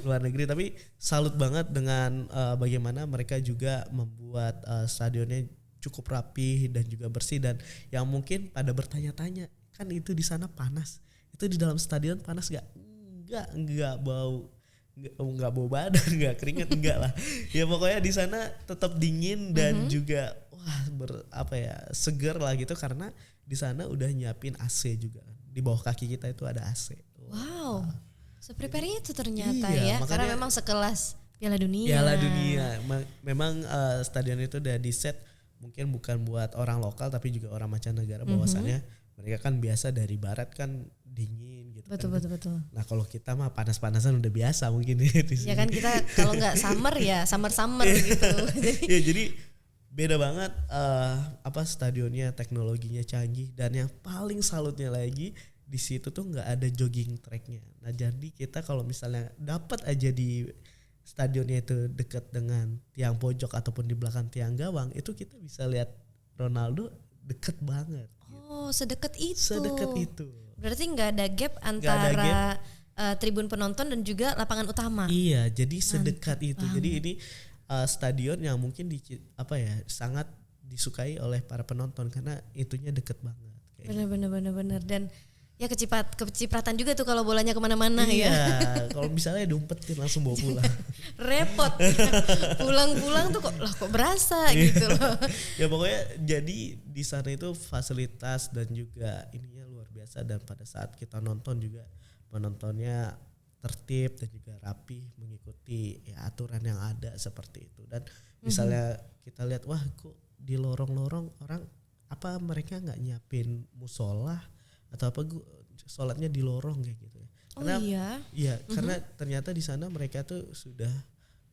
luar negeri. Tapi salut banget dengan bagaimana mereka juga membuat stadionnya cukup rapi dan juga bersih. Dan yang mungkin pada bertanya-tanya, kan itu di sana panas, itu di dalam stadion panas nggak bau badan, nggak keringat, enggak lah. Ya pokoknya di sana tetap dingin dan juga seger lah gitu, karena di sana udah nyiapin AC juga. Di bawah kaki kita itu ada AC. Wow. Seprepare itu ternyata ya, karena memang sekelas Piala Dunia. Memang stadion itu udah di set mungkin bukan buat orang lokal tapi juga orang mancanegara, bahwasannya mereka kan biasa dari barat kan dingin gitu. Betul. Nah, kalau kita mah panas-panasan udah biasa mungkin di sini. Ya kan kita kalau nggak summer ya summer gitu. Ya jadi beda banget stadionnya, teknologinya canggih, dan yang paling salutnya lagi di situ tuh nggak ada jogging tracknya. Nah, jadi kita kalau misalnya dapat aja di stadionnya itu dekat dengan tiang pojok ataupun di belakang tiang gawang, itu kita bisa lihat Ronaldo deket banget. Oh, sedekat itu. Sedekat itu. Berarti nggak ada gap antara tribun penonton dan juga lapangan utama. Iya, jadi sedekat itu. Jadi ini stadion yang mungkin sangat disukai oleh para penonton karena itunya deket banget. Bener. Dan ya kecipratan juga tuh kalau bolanya kemana-mana iya, ya. Kalau misalnya diumpetin langsung bawa pulang. Repot. Pulang-pulang tuh kok berasa gitu loh. Ya pokoknya jadi di sana itu fasilitas dan juga ininya luar biasa, dan pada saat kita nonton juga penontonnya tertib dan juga rapi mengikuti ya aturan yang ada seperti itu. Dan misalnya kita lihat wah kok di lorong-lorong orang apa mereka nggak nyiapin musola atau apa sholatnya di lorong kayak gitu ya. Karena iya karena ternyata di sana mereka tuh sudah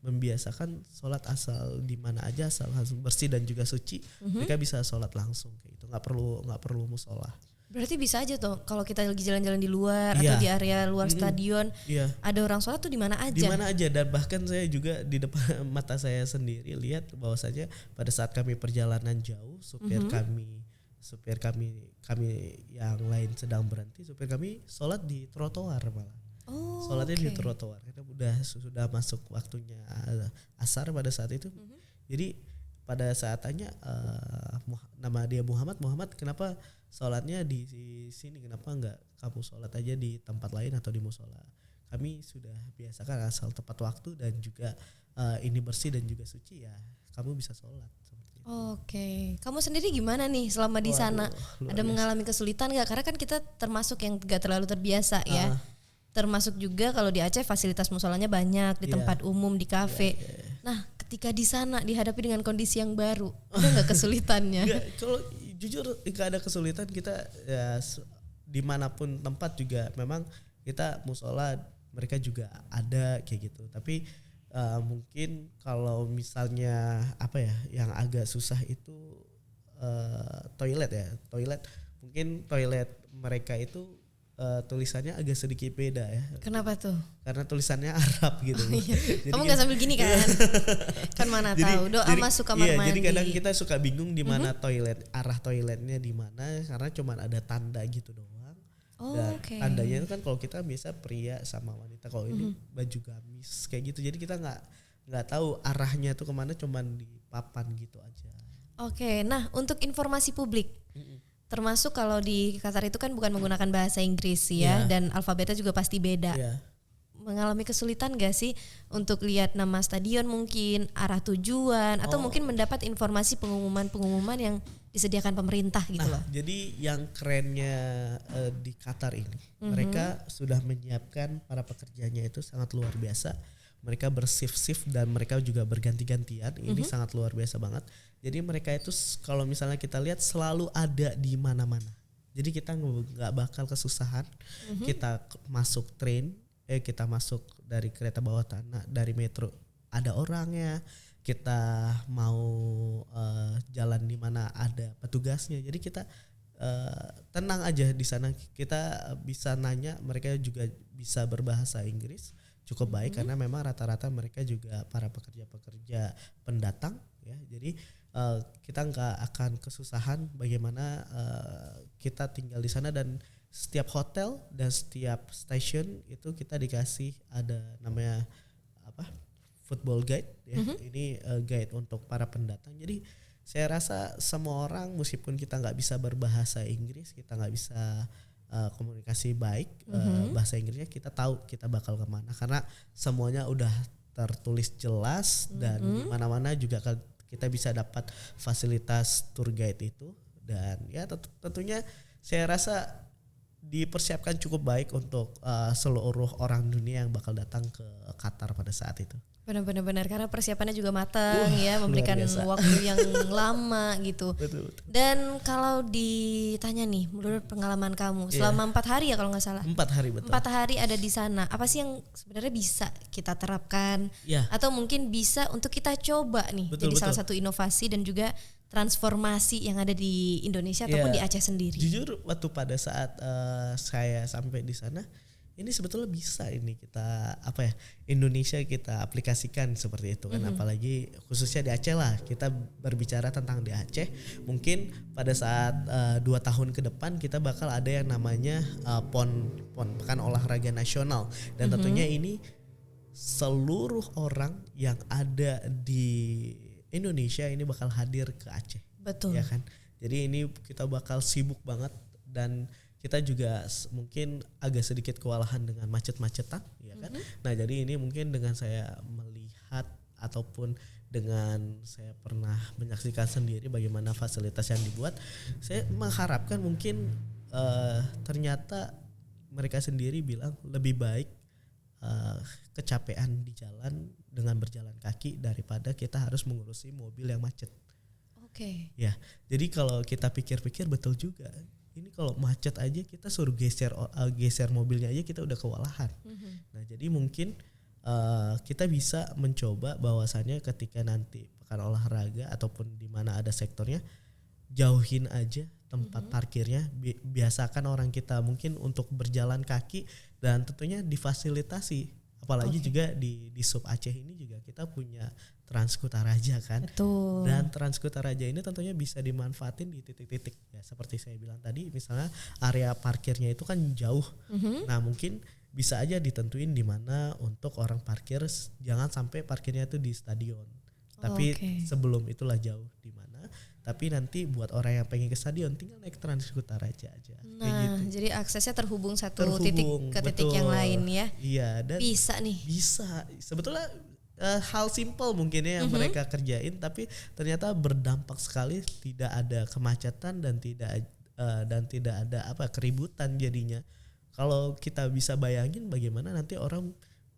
membiasakan sholat asal di mana aja asal langsung bersih dan juga suci, mereka bisa sholat langsung kayak gitu, nggak perlu musola. Berarti bisa aja tuh kalau kita lagi jalan-jalan di luar atau di area luar stadion, ada orang sholat tuh di mana aja. Di mana aja, dan bahkan saya juga di depan mata saya sendiri lihat bahwasanya pada saat kami perjalanan jauh, supir kami yang lain sedang berhenti, supir kami sholat di trotoar malah. Sholatnya di trotoar karena sudah masuk waktunya asar pada saat itu. Jadi pada saat tanya nama dia Muhammad, kenapa sholatnya di sini, kenapa enggak kamu sholat aja di tempat lain atau di musola? Kami sudah biasakan asal tepat waktu dan juga ini bersih dan juga suci ya kamu bisa sholat. Oke, kamu sendiri gimana nih selama di sana? Ada mengalami kesulitan nggak? Karena kan kita termasuk yang gak terlalu terbiasa ya. Termasuk juga kalau di Aceh fasilitas musolanya banyak di tempat umum, di kafe. Nah, ketika di sana dihadapi dengan kondisi yang baru, ada nggak kesulitannya? Kalau jujur nggak ada kesulitan, kita ya dimanapun tempat juga memang kita musola mereka juga ada kayak gitu. Tapi mungkin kalau misalnya yang agak susah itu toilet mungkin toilet mereka itu tulisannya agak sedikit beda ya. Kenapa tuh? Karena tulisannya Arab gitu. Jadi kamu nggak sambil gini kan? Kan mana tahu doa masuk kamar mandi. Jadi kadang kita suka bingung di mana arah toiletnya di mana karena cuma ada tanda gitu doang. Dan tandanya itu kan kalau kita biasa pria sama wanita, kalau ini baju gamis kayak gitu. Jadi kita nggak tahu arahnya tuh kemana, cuman di papan gitu aja. Nah untuk informasi publik. Termasuk kalau di Qatar itu kan bukan menggunakan bahasa Inggris ya, dan alfabetnya juga pasti beda. Mengalami kesulitan gak sih untuk lihat nama stadion mungkin, arah tujuan, atau mungkin mendapat informasi pengumuman yang disediakan pemerintah gitu loh. Jadi yang kerennya di Qatar ini, mereka sudah menyiapkan para pekerjanya itu sangat luar biasa. Mereka bershift-shift dan mereka juga berganti-gantian. Ini sangat luar biasa banget. Jadi mereka itu kalau misalnya kita lihat selalu ada di mana-mana. Jadi kita nggak bakal kesusahan. Kita masuk train, kita masuk dari kereta bawah tanah, dari metro ada orangnya. Kita mau jalan di mana ada petugasnya. Jadi kita tenang aja di sana. Kita bisa nanya, mereka juga bisa berbahasa Inggris cukup baik karena memang rata-rata mereka juga para pekerja-pekerja pendatang ya. Jadi kita nggak akan kesusahan bagaimana kita tinggal di sana, dan setiap hotel dan setiap stasiun itu kita dikasih ada namanya football guide ya. Ini guide untuk para pendatang. Jadi saya rasa semua orang meskipun kita nggak bisa berbahasa Inggris, kita nggak bisa komunikasi baik bahasa Inggrisnya, kita tahu kita bakal kemana karena semuanya udah tertulis jelas dan di mana-mana juga kita bisa dapat fasilitas tour guide itu. Dan ya tentunya saya rasa dipersiapkan cukup baik untuk seluruh orang dunia yang bakal datang ke Qatar pada saat itu. Benar-benar karena persiapannya juga matang ya, memberikan waktu yang lama gitu. Betul. Dan kalau ditanya nih, menurut pengalaman kamu selama 4 hari ya kalau nggak salah. 4 hari betul. 4 hari ada di sana. Apa sih yang sebenarnya bisa kita terapkan atau mungkin bisa untuk kita coba nih jadi salah satu inovasi dan juga transformasi yang ada di Indonesia ataupun di Aceh sendiri? Jujur waktu pada saat saya sampai di sana, ini sebetulnya bisa ini kita Indonesia kita aplikasikan seperti itu kan, apalagi khususnya di Aceh lah, kita berbicara tentang di Aceh. Mungkin pada saat 2 tahun ke depan kita bakal ada yang namanya PON Pekan Olahraga Nasional, dan tentunya ini seluruh orang yang ada di Indonesia ini bakal hadir ke Aceh. Betul. Ya kan? Jadi ini kita bakal sibuk banget dan kita juga mungkin agak sedikit kewalahan dengan macet-macetan, ya kan? Nah, jadi ini mungkin dengan saya melihat ataupun dengan saya pernah menyaksikan sendiri bagaimana fasilitas yang dibuat, saya mengharapkan mungkin ternyata mereka sendiri bilang lebih baik kecapean di jalan dengan berjalan kaki daripada kita harus mengurusi mobil yang macet. Oke. Ya, jadi kalau kita pikir-pikir betul juga. Ini kalau macet aja kita suruh geser mobilnya aja kita udah kewalahan. Nah, jadi mungkin kita bisa mencoba bahwasannya ketika nanti pekan olahraga ataupun di mana ada sektornya, jauhin aja tempat parkirnya, biasakan orang kita mungkin untuk berjalan kaki dan tentunya difasilitasi. Apalagi juga di Sub Aceh ini juga kita punya Transkutaraja kan. Betul. Dan Transkutaraja ini tentunya bisa dimanfaatin di titik-titik ya, seperti saya bilang tadi, misalnya area parkirnya itu kan jauh. Nah, mungkin bisa aja ditentuin di mana untuk orang parkir, jangan sampai parkirnya itu di stadion. Tapi sebelum itulah jauh di mana. Tapi nanti buat orang yang pengen ke stadion tinggal naik Transkutaraja aja. Nah, gitu. Jadi aksesnya terhubung titik ke titik yang lain ya. Iya, dan bisa nih. Bisa. Sebetulnya hal simple mungkin ya yang mereka kerjain, tapi ternyata berdampak sekali, tidak ada kemacetan dan tidak ada keributan jadinya. Kalau kita bisa bayangin bagaimana nanti orang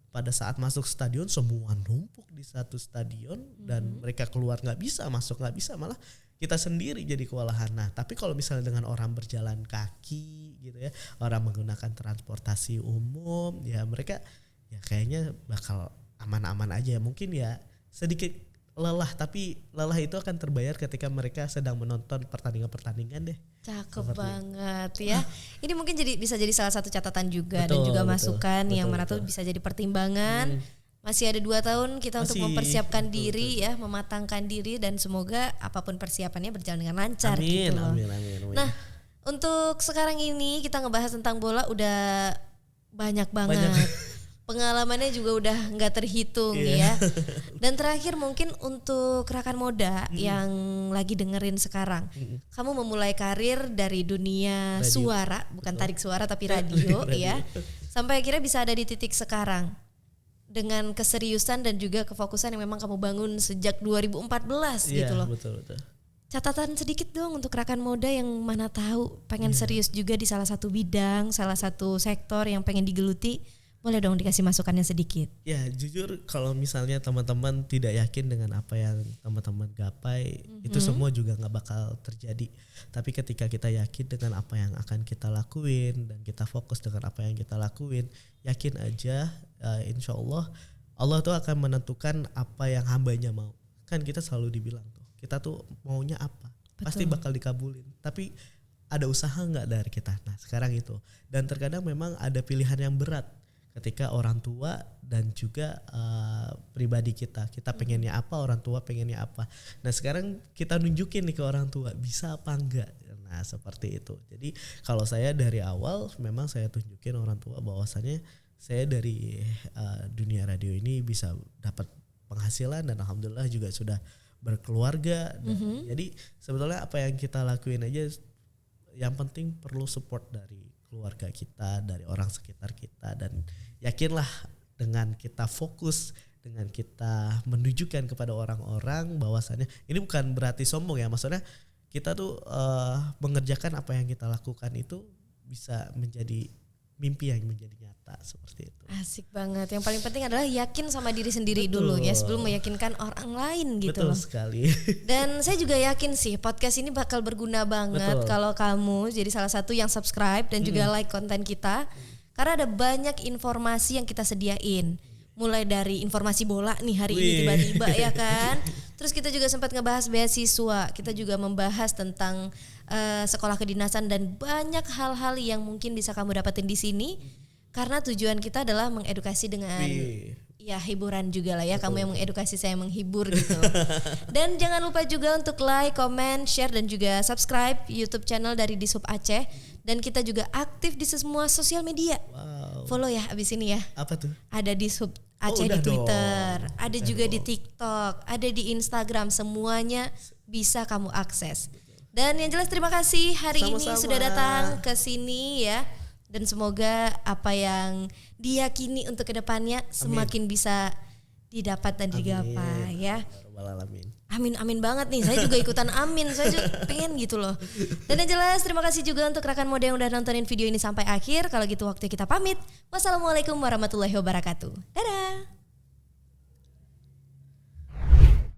pada saat masuk stadion semua numpuk di satu stadion dan mereka keluar nggak bisa, masuk nggak bisa, malah kita sendiri jadi kewalahan. Nah, tapi kalau misalnya dengan orang berjalan kaki gitu ya, orang menggunakan transportasi umum, ya mereka ya kayaknya bakal aman-aman aja. Mungkin ya sedikit lelah, tapi lelah itu akan terbayar ketika mereka sedang menonton pertandingan deh. Cakep banget ya. Ini mungkin bisa jadi salah satu catatan juga dan juga masukan yang mana tuh bisa jadi pertimbangan. Masih ada 2 tahun kita untuk mempersiapkan diri ya, mematangkan diri, dan semoga apapun persiapannya berjalan dengan lancar. Amin, gitu loh. Amin. Nah, untuk sekarang ini kita ngebahas tentang bola udah banyak banget. Pengalamannya juga udah nggak terhitung ya. Dan terakhir mungkin untuk rekan Moda yang lagi dengerin sekarang, kamu memulai karir dari dunia radio. Suara, bukan tarik suara tapi radio ya, sampai akhirnya bisa ada di titik sekarang dengan keseriusan dan juga kefokusan yang memang kamu bangun sejak 2014 gitu loh. Betul. Catatan sedikit dong untuk rekan Moda yang mana tahu pengen serius juga di salah satu bidang, salah satu sektor yang pengen digeluti. Boleh dong dikasih masukannya sedikit. Ya, jujur kalau misalnya teman-teman tidak yakin dengan apa yang teman-teman gapai, itu semua juga gak bakal terjadi. Tapi ketika kita yakin dengan apa yang akan kita lakuin dan kita fokus dengan apa yang kita lakuin, yakin aja insya Allah tuh akan menentukan apa yang hambanya mau. Kan kita selalu dibilang tuh, kita tuh maunya apa? Betul. Pasti bakal dikabulin. Tapi ada usaha gak dari kita? Nah, sekarang itu. Dan terkadang memang ada pilihan yang berat ketika orang tua dan juga pribadi kita pengennya apa, orang tua pengennya apa. Nah, sekarang kita nunjukin nih ke orang tua bisa apa enggak. Nah, seperti itu. Jadi kalau saya dari awal memang saya tunjukin orang tua bahwasannya saya dari dunia radio ini bisa dapat penghasilan dan alhamdulillah juga sudah berkeluarga. Jadi sebetulnya apa yang kita lakuin aja yang penting perlu support dari keluarga kita, dari orang sekitar kita, dan yakinlah dengan kita fokus, dengan kita menunjukkan kepada orang-orang bahwasannya ini bukan berarti sombong ya, maksudnya kita tuh mengerjakan apa yang kita lakukan itu bisa menjadi mimpi yang menjadi nyata, seperti itu. Asik banget. Yang paling penting adalah yakin sama diri sendiri dulu ya sebelum meyakinkan orang lain gitu. Betul loh. sekali. Dan saya juga yakin sih podcast ini bakal berguna banget kalau kamu jadi salah satu yang subscribe dan juga like konten kita. Karena ada banyak informasi yang kita sediain. Mulai dari informasi bola nih hari ini tiba-tiba ya kan. Terus kita juga sempat ngebahas beasiswa. Kita juga membahas tentang sekolah kedinasan dan banyak hal-hal yang mungkin bisa kamu dapetin di sini. Karena tujuan kita adalah mengedukasi dengan ya hiburan juga lah ya. Kamu yang mengedukasi, saya menghibur gitu. Dan jangan lupa juga untuk like, comment, share dan juga subscribe YouTube channel dari Disub Aceh. Dan kita juga aktif di semua sosial media. Follow ya abis ini ya. Apa tuh? Ada di sub Aceh udah di Twitter, dong. ada juga di TikTok, ada di Instagram, semuanya bisa kamu akses. Dan yang jelas terima kasih hari ini Sama-sama. sudah datang ke sini ya. Dan semoga apa yang diyakini untuk kedepannya semakin bisa didapat dan digapai ya. Rabbal alamin. Amin banget nih, saya juga ikutan amin, saya juga pengen gitu loh. Dan yang jelas terima kasih juga untuk rekan mode yang udah nontonin video ini sampai akhir. Kalau gitu waktu kita pamit. Wassalamualaikum warahmatullahi wabarakatuh. Dadah.